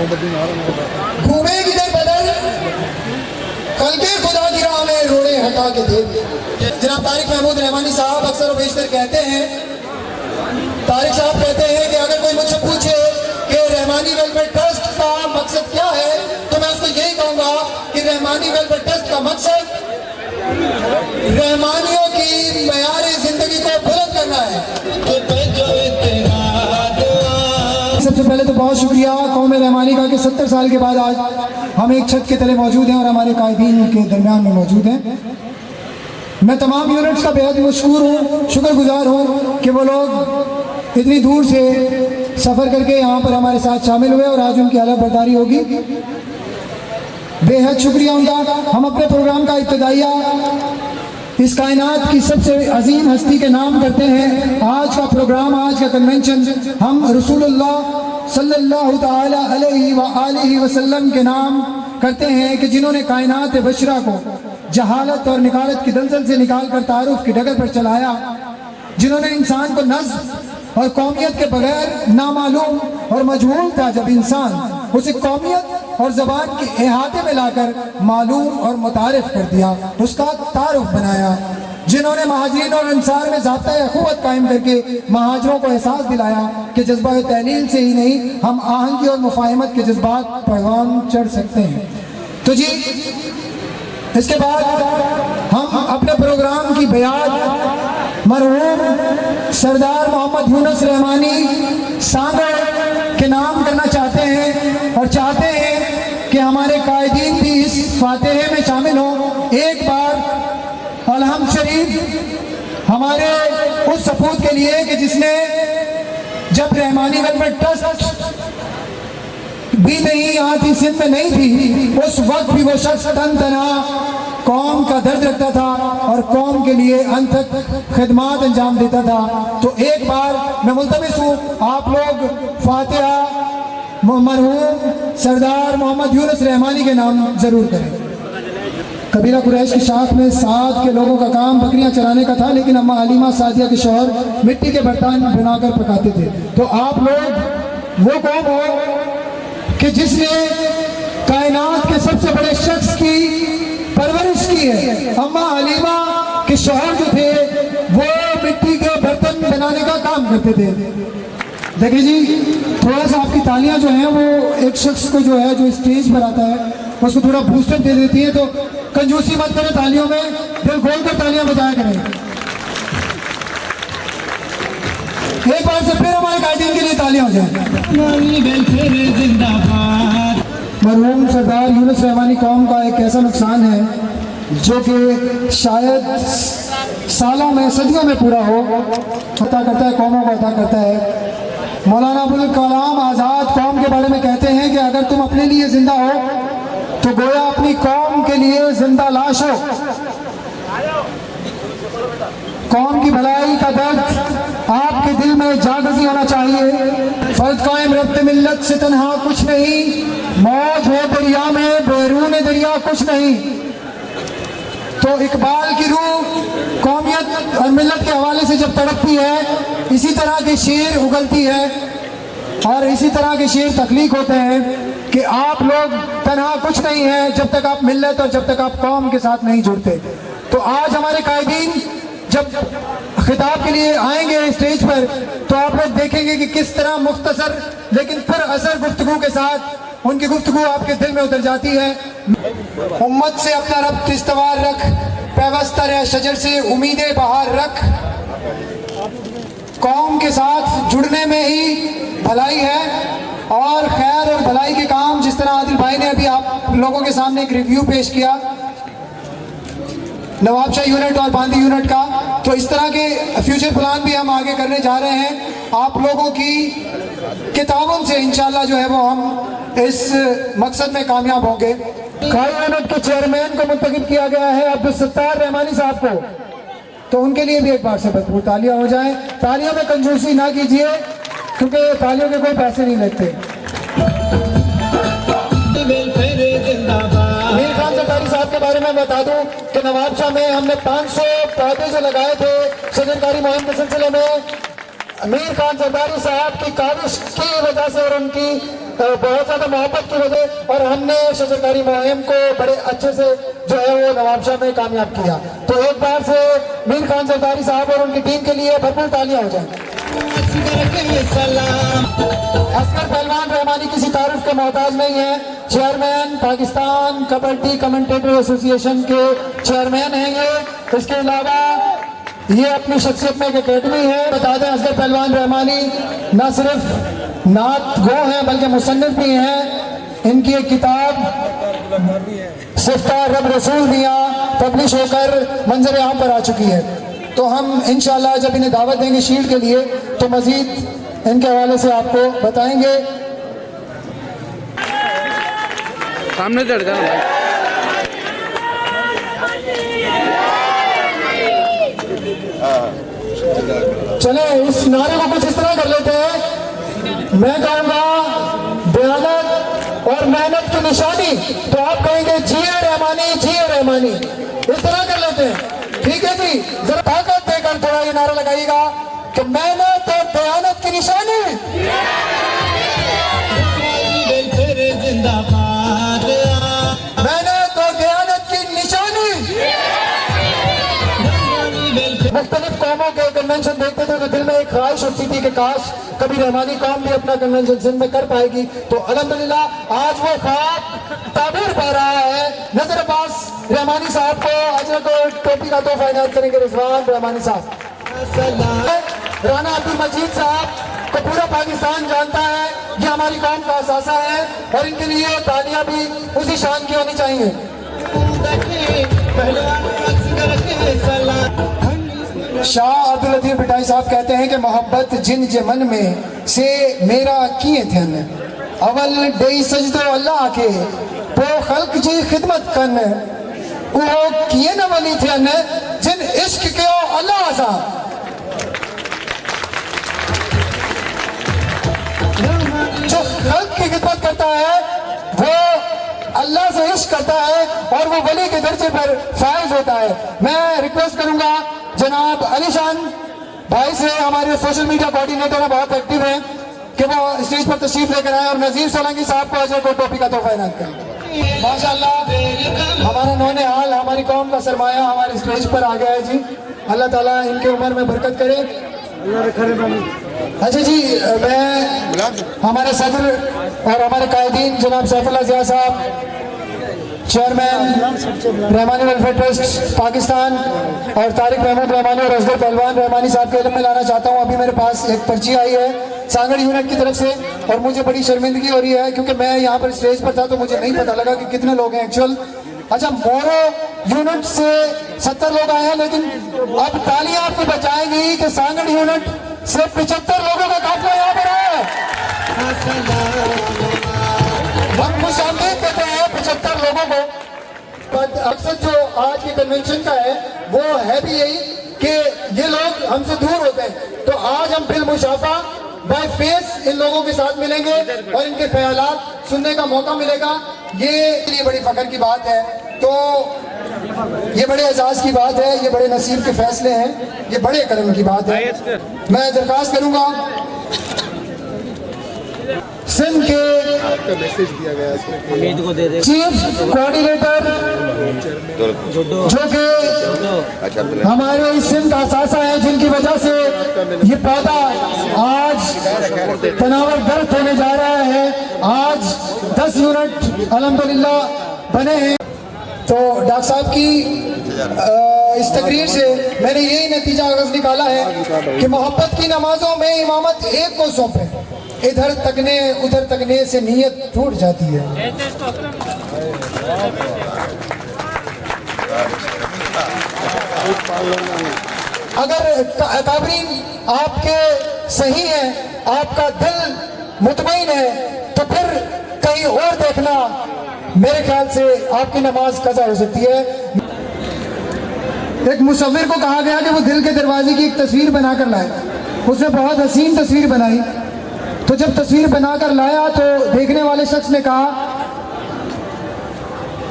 घूमे किधर बदल कल के खुदा की राह में रोड़े हटा के दे। जनाब तारिक महमूद रहमानी साहब अक्सर बेशतर कहते हैं, तारिक साहब कहते हैं कि अगर कोई मुझसे पूछे कि रहमानी वेलफेयर ट्रस्ट का मकसद क्या है, तो मैं उसको यही कहूँगा कि रहमानी वेलफेयर ट्रस्ट का मकसद रहमानियों की मयार जिंदगी को बुलंद करना है। सबसे पहले तो बहुत शुक्रिया कौम रहमानी का कि 70 साल के बाद आज हम एक छत के तले मौजूद हैं और हमारे कायदीन के दरमियान में मौजूद हैं। मैं तमाम यूनिट्स का बेहद मशहूर हूँ, शुक्रगुजार हूँ कि वो लोग इतनी दूर से सफ़र करके यहाँ पर हमारे साथ शामिल हुए और आज उनकी हलफ बर्दारी होगी। बेहद शुक्रिया उनका। हम अपने प्रोग्राम का इब्तिदाइया इस कायनात की सबसे अजीम हस्ती के नाम करते हैं। आज का प्रोग्राम, आज का कन्वेंशन हम रसूलुल्लाह सल्लल्लाहु ताला अलैहि वसल्लम के नाम करते हैं कि जिन्होंने कायनात बशरा को जहालत और निकालत की दलदल से निकाल कर तारुफ की डगर पर चलाया, जिन्होंने इंसान को नस्ल और कौमियत के बगैर नामालूम और मजहूल था जब इंसान, उसे कौमियत और ज़बान के अहाते में लाकर मालूम और मुतारिफ कर दिया, उसका तारुफ बनाया, जिन्होंने महाजिरीन और अंसार में ज़ाब्ता अखुवत कायम करके महाजरों को एहसास दिलाया कि जज्बा तहलील से ही नहीं हम आहंगी और मुफाहमत के जज्बात पैगाम चढ़ सकते हैं। तो जी इसके बाद हम अपने प्रोग्राम की बयान मरहूम सरदार मोहम्मद यूनुस रहमानी सांगड़ के नाम करना चाहते हैं और चाहते हैं कि हमारे कायदीन भी इस फातिहे में शामिल हो। एक बार अलहम्द शरीफ हमारे उस सपूत के लिए कि जिसने जब रहमानी वेलफेयर ट्रस्ट भी नहीं यहाँ थी, सिंध में नहीं थी, उस वक्त भी वो शख्स तन तना कौम का दर्द रखता था और कौम के लिए अंत तक खिदमात अंजाम देता था। तो एक बार मैं मुल्तमिस हूँ आप लोग फातिहा मरहूम सरदार मोहम्मद यूनुस रहमानी के नाम जरूर करें। कबीला कुरैश की शाख में साद के लोगों का काम बकरियां चराने का था, लेकिन अम्मा हलीमा सादिया के शौहर मिट्टी के बर्तन बनाकर पकाते थे। तो आप लोग वो कौम हो कि जिसने कायनात के सबसे बड़े शख्स की परवरिश की है। अम्मा हलीमा के शौहर जो थे वो मिट्टी के बर्तन बनाने का काम करते थे। देखिए जी, थोड़ा सा आपकी तालियां जो हैं वो एक शख्स को जो है जो स्टेज पर आता है उसको थोड़ा बूस्टर दे देती है। तो कंजूसी मत करें तालियों में, दिल खोल कर तालियां बजाया करें। एक बार से फिर हमारे कायदीन के लिए तालियां हो जाए। मरहूम सरदार यूनुस रहमानी कौम का एक ऐसा नुकसान है जो कि शायद सालों में सदियों में पूरा हो, अता करता है, कौमों को अता करता है। मौलाना अबुल कलाम आज़ाद कौम के बारे में कहते हैं कि अगर तुम अपने लिए जिंदा हो तो गोया अपनी कौम के लिए जिंदा लाश हो। कौम की भलाई का दर्द आपके दिल में जागजी होना चाहिए। फर्ज कायम रब्त मिल्लत से तन्हा कुछ नहीं, मौज है दरिया में बैरून दरिया कुछ नहीं। तो इकबाल की रूह कौमियत और मिल्लत के हवाले से जब तड़पती है, इसी तरह के शेर उगलती है और इसी तरह के शेर तख्लीक होते हैं कि आप लोग तन्हा कुछ नहीं है जब तक आप मिल्लत और जब तक आप कौम के साथ नहीं जुड़ते। तो आज हमारे कायदीन जब खिताब के लिए आएंगे स्टेज पर तो आप लोग देखेंगे कि किस तरह मुख्तसर लेकिन फिर असर गुफ्तगू के साथ उनकी गुफ्तगू आपके दिल में उतर जाती है। उम्मत से अपना रब्त इस्तवार रख, पैवस्तर है शजर से उम्मीदें बाहर रख। कौम के साथ जुड़ने में ही भलाई है और खैर और भलाई के काम, जिस तरह आदिल भाई ने अभी आप लोगों के सामने एक रिव्यू पेश किया नवाबशाह यूनिट और बांदी यूनिट का, तो इस तरह के फ्यूचर प्लान भी हम आगे करने जा रहे हैं। आप लोगों की किताबों से इंशाल्लाह जो है वो हम इस मकसद में कामयाब होंगे। काई यूनिट के चेयरमैन को मुंतखब किया गया है अब्दुल सत्तार रहमानी साहब को, तो उनके लिए भी एक बार से भरपूर तालियां हो जाएं। तालियों में कंजूसी ना कीजिए क्योंकि तालियों के कोई पैसे नहीं लगते। मीर खान सरदारी साहब के बारे में बता दूं कि नवाबशाह में हमने 500 पौधे जो लगाए थे शजरकारी मुहिम के सिलसिले में मीर खान सरदारी साहब की काविश की वजह से और उनकी बहुत ज़्यादा मोहब्बत की वजह और हमने शजरकारी मुहिम को बड़े अच्छे से जो है वो नवाबशाह में कामयाब किया। तो एक बार से मीर खान जरदारी साहब और उनकी टीम के लिए भरपूर तालियां हो जाएं। असगर पहलवान रहमानी किसी तारीफ के मोहताज नहीं है। Chairman Pakistan kabaddi commentator association के चेयरमैन हैं ये। इसके अलावा ये अपनी शख्सियत में एक अकेडमी है। बता दें असगर पहलवान रहमानी न सिर्फ नात गो हैं बल्कि मुसन्निफ भी हैं। इनकी एक किताब सिफ्ता रब रसूल दिया पब्लिश होकर मंजर आम पर आ चुकी है। तो हम इंशाल्लाह जब इन्हें दावत देंगे शील्ड के लिए तो मजीद इनके हवाले से आपको बताएंगे। सामने चढ़ जाना चले इस नारे को कुछ इस तरह कर लेते हैं। मैं कहूँगा दयानत और मेहनत की निशानी, तो आप कहेंगे जिए रहमानी जिए रहमानी। इस तरह कर लेते हैं, ठीक है जी। जरा ताकत देकर थोड़ा ये नारा लगाइएगा कि मेहनत और दयानत की निशानी। मेहनत और दयानत की निशानी। मुख्तलिफ कौमों के कन्वेंशन देखते थे तो दिल में एक ख्वाहिश होती थी कि काश कभी रहमानी कौम भी अपना कन्वेंशन सिंध में कर पाएगी। तो अल्हम्दुलिल्लाह आज वो ख्वाब ताबीर पा रहा है। नजर अब्बास रहमानी साहब को अजर को टोपी का तोहफा इनायत करेंगे रिजवान रहमानी साहब। राना अब्दुल मजीद साहब को पूरा पाकिस्तान जानता है, ये हमारी कौम का असासा है और इनके लिए तालियां भी उसी शान की होनी चाहिए। शाह अब्दुल लतीफ बिटाई साहब कहते हैं कि मोहब्बत जिन जे मन में से मेरा किए थियन अवल डेई सजदो अल्लाह के पो खल्क जी खिदमत कन वो किए न वली थियन जिन इश्क कयो अल्लाह सा। जो खल्क की खिदमत करता है वो अल्लाह से इश्क करता है और वो वली के दर्जे पर फायज होता है। मैं रिक्वेस्ट करूंगा जनाब अलीशान भाई से, हमारे सोशल मीडिया कोऑर्डिनेटर हैं, बहुत एक्टिव हैं, कि वो स्टेज पर तशरीफ लेकर आए और नजीर सोलंकी साहब को अजर को टोपी का तोहफा इनायत करें। माशाअल्लाह हमारा नौने हाल हमारी कौम का सरमाया हमारे स्टेज पर आ गया है जी। अल्लाह ताला इनके उम्र में बरकत करे। अच्छा जी, मैं हमारे सदर और हमारे कायदीन जनाब सैफुल्लाह ज़िया साहब chairman Rahmani welfare trust Pakistan और तारिक महमूद रहमानी और असगर पहलवान रहमानी साहब के इल्म में लाना चाहता हूँ। अभी मेरे पास एक पर्ची आई है सांगड़ यूनिट की तरफ से और मुझे बड़ी शर्मिंदगी हो रही है क्योंकि मैं यहाँ पर स्टेज पर था तो मुझे नहीं पता लगा कि कितने लोग हैं एक्चुअल। अच्छा, मोरो यूनिट से 70 लोग आए हैं, लेकिन अब तालियां आपकी बचाएंगी कि सांगड़ यूनिट से 75 लोगों का काफिला यहाँ पर है। हम खुशामदीद कहते हैं 75 लोगों को। अक्सर जो आज के कन्वेंशन का है वो है भी यही कि ये लोग हमसे दूर होते हैं, तो आज हम बिल मुशाफा बाय फेस इन लोगों के साथ मिलेंगे और इनके ख्यालात सुनने का मौका मिलेगा। ये बड़ी फख्र की बात है, तो ये बड़े एजाज की बात है, ये बड़े नसीब के फैसले हैं, ये बड़े करम की बात है। मैं दरख्वास्त करूंगा सिंध के चीफ कोऑर्डिनेटर जो कि हमारे इस सिंध का असासा है, जिनकी वजह से ये पौधा आज तनावर दर्द होने जा रहा है। आज 10 यूनिट अल्हम्दुलिल्लाह बने हैं। तो डॉक्टर साहब की इस तकरीर से मैंने यही नतीजा अगज निकाला है कि मोहब्बत की नमाजों में इमामत एक को सौंपे, इधर तकने उधर तकने से नीयत टूट जाती है। अगर काबरीन आपके सही है, आपका दिल मुतमईन है, तो फिर कहीं और देखना मेरे ख्याल से आपकी नमाज कज़ा हो सकती है। एक मुसव्विर को कहा गया कि वो दिल के दरवाजे की एक तस्वीर बनाकर लाए। उसने बहुत हसीन तस्वीर बनाई, तो जब तस्वीर बनाकर लाया तो देखने वाले शख्स ने कहा,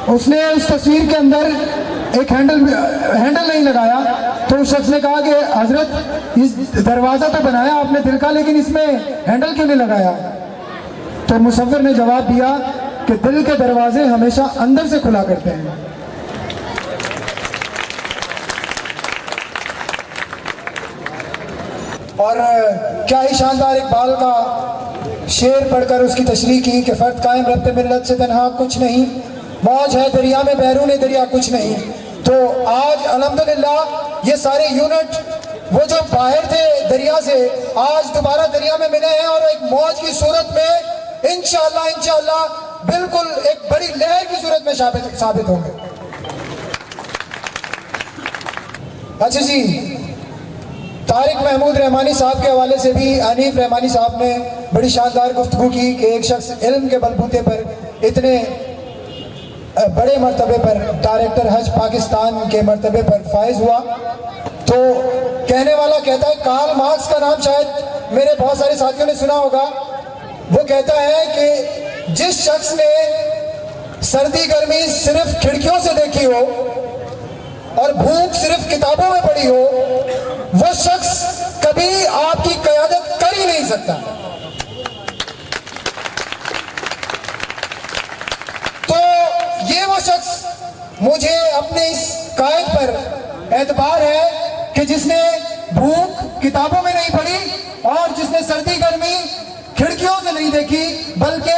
उसने उस तस्वीर के अंदर एक हैंडल नहीं लगाया, तो उस शख्स ने कहा कि हजरत इस दरवाज़ा तो बनाया आपने दिल का, लेकिन इसमें हैंडल क्यों नहीं लगाया? तो मुसव्विर ने जवाब दिया कि दिल के दरवाजे हमेशा अंदर से खुला करते हैं। और क्या ही शानदार इकबाल का शेर पढ़कर उसकी तशरीह की कि फ़र्द कायम रब्ते मिल्लत से तनहा कुछ नहीं, मौज है दरिया में बैरून दरिया कुछ नहीं। तो आज अल्हम्दुलिल्लाह ये सारे यूनिट वो जो बाहर थे दरिया से आज दोबारा दरिया में मिले हैं और एक मौज की सूरत में इंशाअल्लाह बिल्कुल एक बड़ी लहर की सूरत में साबित होंगे। अच्छा जी, तारिक महमूद रहमानी साहब के हवाले से भी हनीफ रहमानी साहब ने बड़ी शानदार गुफ्तगू की कि एक शख्स इल्म के बलबूते पर इतने बड़े मर्तबे पर डायरेक्टर हज पाकिस्तान के मर्तबे पर फायज हुआ। तो कहने वाला कहता है, कार्ल मार्क्स का नाम शायद मेरे बहुत सारे साथियों ने सुना होगा। वो कहता है कि जिस शख्स ने सर्दी गर्मी सिर्फ खिड़कियों से देखी हो और भूख सिर्फ किताबों में पढ़ी हो, वो शख्स कभी आपकी क़यादत कर ही नहीं सकता। तो ये वो शख्स मुझे अपने इस कायद पर एतबार है कि जिसने भूख किताबों में नहीं पढ़ी और जिसने सर्दी गर्मी खिड़कियों से नहीं देखी, बल्कि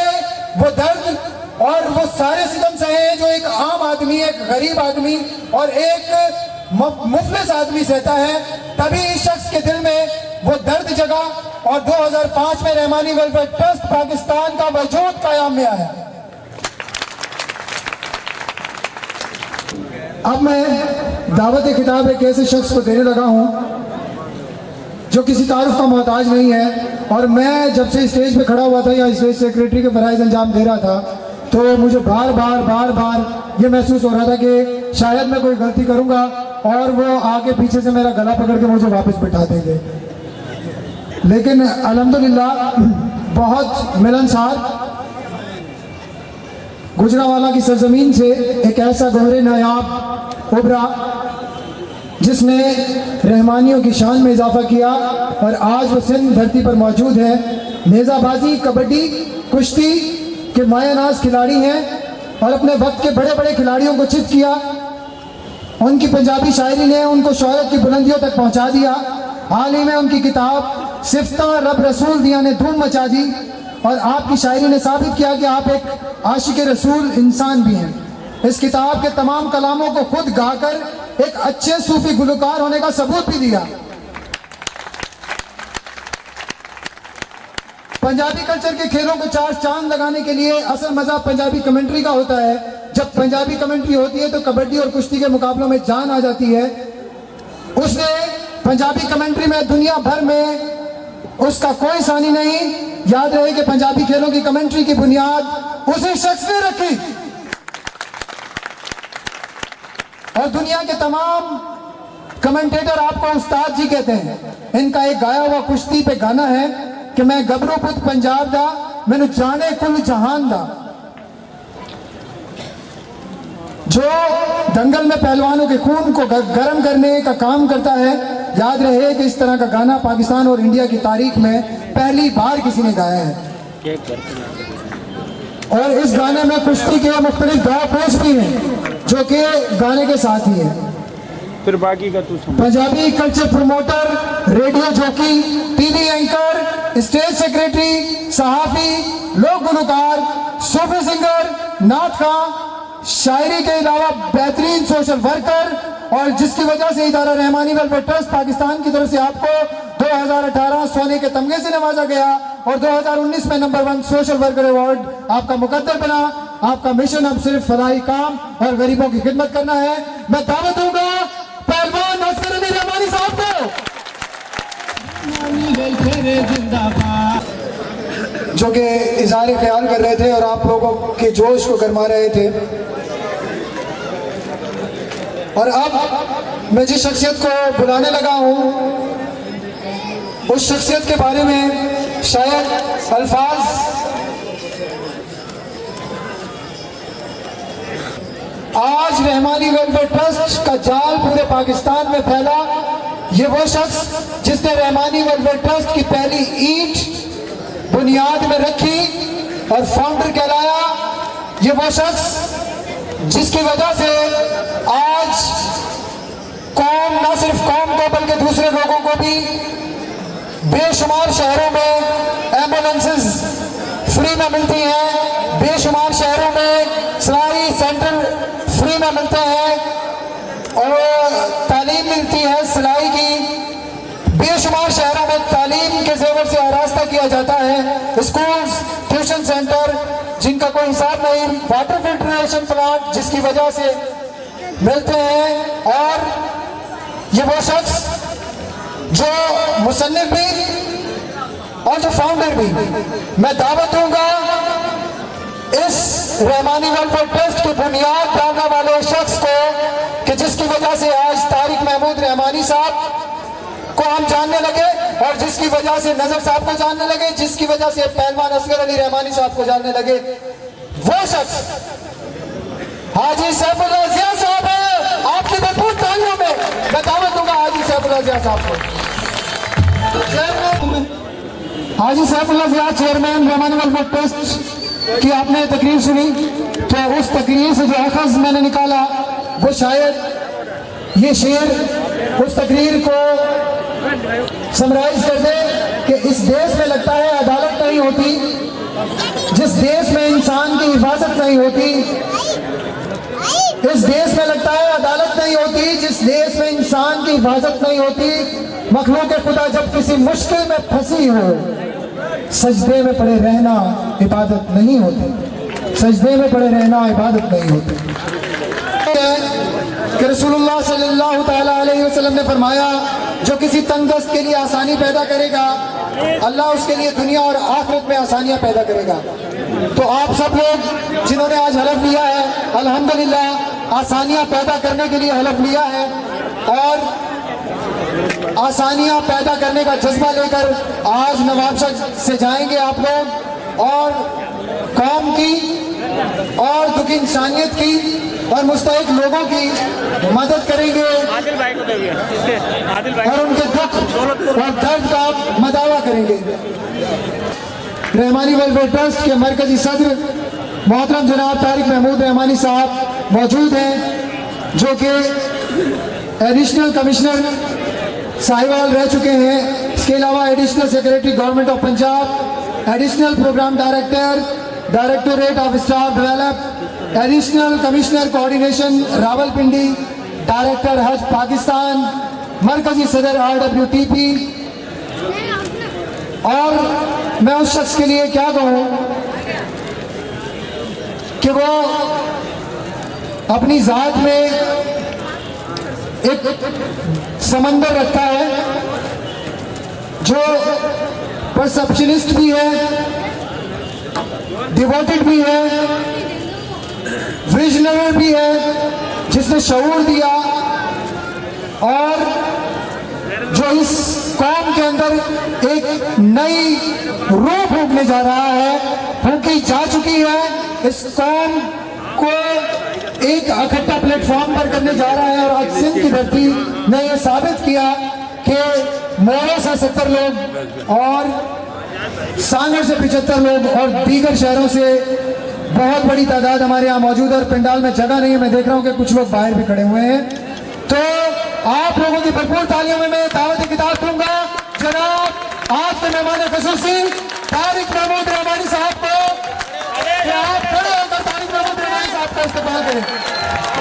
वो दर्द और वो सारे सितम सहे जो एक आम आदमी, एक गरीब आदमी और एक मुफलिस आदमी सहता है। तभी इस शख्स के दिल में वो दर्द जगा और 2005 में रहमानी वेलफेयर ट्रस्ट पाकिस्तान का वजूद कायम में आया। अब मैं दावत खिताब एक ऐसे शख्स को देने लगा हूँ जो किसी तारुफ का मोहताज नहीं है। और मैं जब से स्टेज पे खड़ा हुआ था या स्टेज सेक्रेटरी के फराइज अंजाम दे रहा था, तो मुझे बार बार ये महसूस हो रहा था कि शायद मैं कोई गलती करूंगा और वो आके पीछे से मेरा गला पकड़ के मुझे वापस बिठा देंगे। लेकिन अल्हम्दुलिल्लाह बहुत मिलनसार गुजरावाला की सरजमीन से एक ऐसा गौहरे नायाब उभरा जिसने रहमानियों की शान में इजाफा किया और आज वो सिंध धरती पर मौजूद है। नेज़ाबाजी, कबड्डी, कुश्ती के मायानाज खिलाड़ी हैं और अपने वक्त के बड़े बड़े खिलाड़ियों को चित किया। उनकी पंजाबी शायरी ने उनको शोहरत की बुलंदियों तक पहुंचा दिया। हाल ही में उनकी किताब सिफ्ता रब रसूल दिया ने धूम मचा दी और आपकी शायरी ने साबित किया कि आप एक आशिक रसूल इंसान भी हैं। इस किताब के तमाम कलामों को खुद गाकर एक अच्छे सूफी गुलकार होने का सबूत भी दिया। पंजाबी कल्चर के खेलों को चार चांद लगाने के लिए असल मजा पंजाबी कमेंट्री का होता है। जब पंजाबी कमेंट्री होती है तो कबड्डी और कुश्ती के मुकाबलों में जान आ जाती है। उसने पंजाबी कमेंट्री में दुनिया भर में उसका कोई सानी नहीं। याद रहे कि पंजाबी खेलों की कमेंट्री की बुनियाद उसी शख्स ने रखी और दुनिया के तमाम कमेंटेटर आपको उस्ताद जी कहते हैं। इनका एक गाया हुआ कुश्ती पे गाना है कि मैं गबरू पुत पंजाब दा, मैनू जाने कुल जहान दा। जो दंगल में पहलवानों के खून को गर्म करने का काम करता है। याद रहे कि इस तरह का गाना पाकिस्तान और इंडिया की तारीख में पहली बार किसी ने गाया है और इस गाने में कुश्ती के मुख्तलिफ दाव पेश भी हैं जो कि गाने के साथ ही है। फिर बाकी का तू समझ। Punjabi culture promoter, radio jockey, TV anchor, stage secretary, सहाफी, लोक गुलकार, सूफी सिंगर, नात खां, शायरी के अलावा बेहतरीन सोशल वर्कर और जिसकी वजह से इदारा रहमानी वेलफेयर ट्रस्ट पाकिस्तान की तरफ से आपको 2018 सोने के तमगे से नवाजा गया और 2019 में नंबर 1 सोशल वर्कर अवार्ड आपका मुकद्दर बना। आपका मिशन अब सिर्फ फलाही काम और गरीबों की खिदमत करना है। मैं दावत दूंगा पहलवान असगर अली रहमानी साहब को, जो कि इज़हार ख्याल कर रहे थे और आप लोगों के जोश को गरमा रहे थे। और अब मैं जिस शख्सियत को बुलाने लगा हूँ उस शख्सियत के बारे में शायद अल्फाज आज रहमानी वेलफेयर ट्रस्ट का जाल पूरे पाकिस्तान में फैला। ये वो शख्स जिसने रहमानी वेलफेयर ट्रस्ट की पहली ईंट बुनियाद में रखी और फाउंडर कहलाया। ये वो शख्स जिसकी वजह से आज कौम, न सिर्फ कौम को बल्कि दूसरे लोगों को भी बेशुमार शहरों में एम्बुलेंसेस फ्री में मिलती हैं, बेशुमार शहरों में सिलाई सेंटर फ्री में मिलते हैं और तालीम मिलती है सिलाई की। बेशुमार शहरों में तालीम के जेवर से आरास्ता किया जाता है। स्कूल्स, ट्यूशन सेंटर जिनका कोई हिसाब नहीं, वाटर फिल्ट्रेशन प्लांट जिसकी वजह से मिलते हैं। और ये वो शख्स जो मुसन्निफ भी और जो फाउंडर भी, मैं दावत दूंगा इस रहमानी वेलफेयर ट्रस्ट की बुनियाद डालने वाले शख्स को कि जिसकी वजह से आज तारिक महमूद रहमानी साहब को हम जानने लगे और जिसकी वजह से नजर साहब को जानने लगे, जिसकी वजह से पहलवान असगर अली रहमानी साहब को जानने लगे, वो शख्स हाजी सैफुल्लाह जिया साहब है। आपकी भरपूर तालियों में मैं दावत दूंगा हाजी सैफुल्लाह जिया साहब को। हाजी सैफुल्लाह जिया चेयरमैन रहमानी वेलफेयर ट्रस्ट की आपने तकरीर सुनी, तो उस तकरीर से जो अखज़ मैंने निकाला वो शायद ये शेर उस तकरीर को समराइज कर दे कि इस देश में लगता है अदालत नहीं होती, जिस देश में इंसान की हिफाजत नहीं होती, इस देश में लगता है अदालत नहीं होती, जिस देश में इंसान की हिफाजत नहीं होती, मखलूक खुदा जब किसी मुश्किल में फंसी हो, सजदे में पड़े रहना इबादत नहीं होती, सजदे में पड़े रहना इबादत नहीं होती। कि रसूलुल्लाह सल्लल्लाहु तआला अलैहि वसल्लम ने फरमाया, जो किसी तंगदस्त के लिए आसानी पैदा करेगा, अल्लाह उसके लिए दुनिया और आखिरत में आसानियां पैदा करेगा। तो आप सब लोग जिन्होंने आज हलफ लिया है, अल्हम्दुलिल्लाह आसानियां पैदा करने के लिए हलफ लिया है और आसानियां पैदा करने का जज्बा लेकर आज नवाबशाह से जाएंगे आप लोग और कौम की और दुखी इंसानियत की और मुस्तहिक लोगों की मदद करेंगे और उनके दुख और दर्द का मदावा करेंगे। रहमानी वेलफेयर ट्रस्ट के मरकजी सदर मोहतरम जनाब तारिक महमूद रहमानी साहब मौजूद हैं, जो कि एडिशनल कमिश्नर साहिवाल रह चुके हैं। इसके अलावा additional secretary government of Punjab, additional programme director, directorate of staff develop, additional commissioner coordination Rawalpindi, director हज पाकिस्तान, मरकजी सदर RWTP। और मैं उस शख्स के लिए क्या कहूँ कि वो अपनी ज़ात में एक समंदर रखता है, जो परसेप्शनिस्ट भी है, डिवोटेड भी है, विजनरी भी है, जिसने शऊर दिया और जो इस कौम के अंदर एक नई रूह फूंकने जा रहा है, फूंकी जा चुकी है। इस कौम को एक इकट्ठा प्लेटफॉर्म पर करने जा रहा है और आज सिंध की धरती ने यह साबित किया कि मोरो से 70 लोग और सांगर से 75 लोग और दीगर शहरों से बहुत बड़ी तादाद हमारे यहाँ मौजूद है और पंडाल में जगह नहीं है। मैं देख रहा हूँ कि कुछ लोग बाहर भी खड़े हुए हैं, तो आप लोगों की भरपूर तालियों में मैं दावत खिताब दूंगा जनाब आज के मेहमान खुसूसी तारिक महमूद रहमानी साहब को, कि आप खड़े होकर तारिक महमूद रहमानी साहब का इस्तेमाल करें।